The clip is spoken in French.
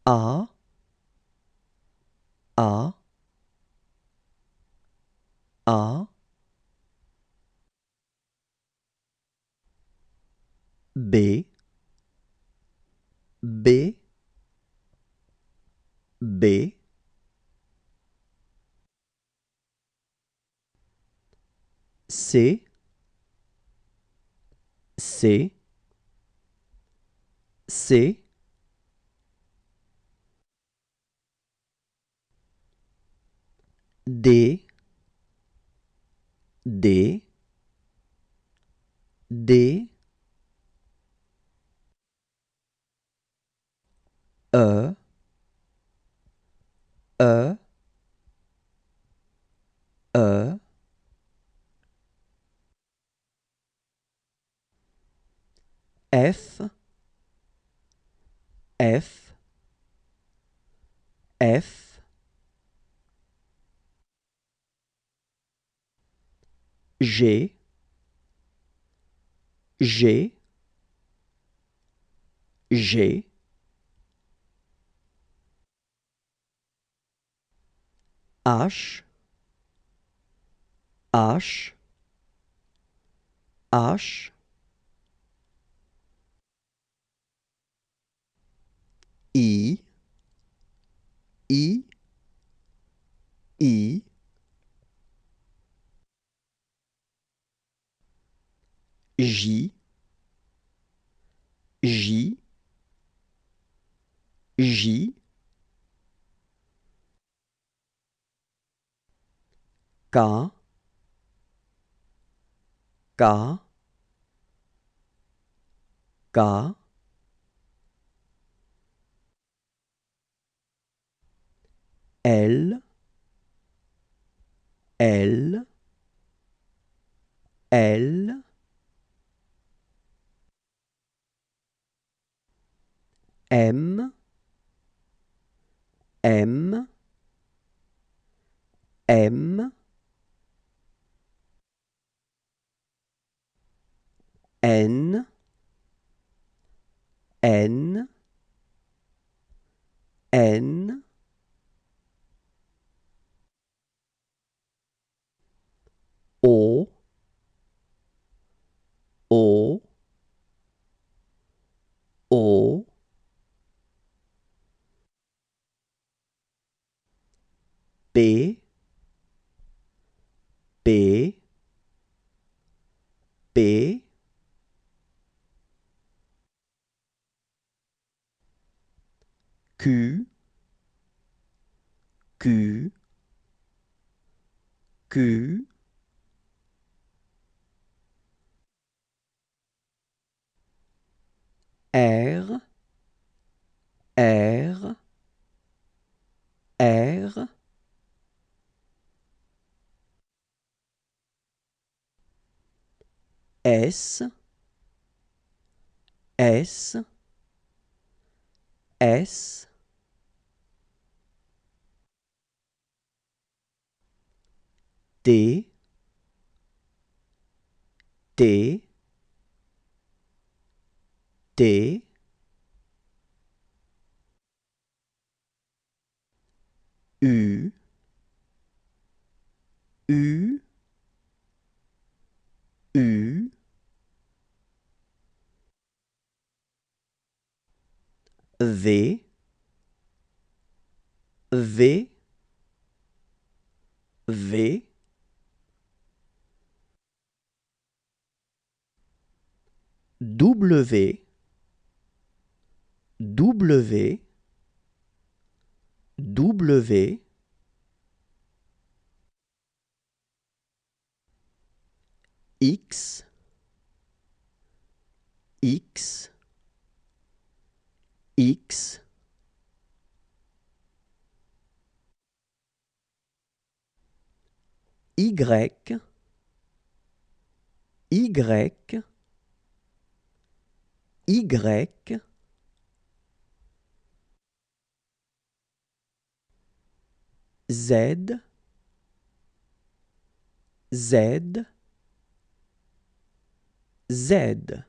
A, A, A, B, B, B, C, C, C, D, D, D, E, E, E, F, F, F, G, G, G, H, H, H, I, I, I, J, J, J, K, K, K, L, L, L, M, M, M, N, N, N, O, O, O, P, P, P, Q, Q, Q, R, R, R, S, S, S, T, T, T, U, U, U, V, V, V, W, W, W, X, X, X, Y, Y, Y, Z, Z, Z.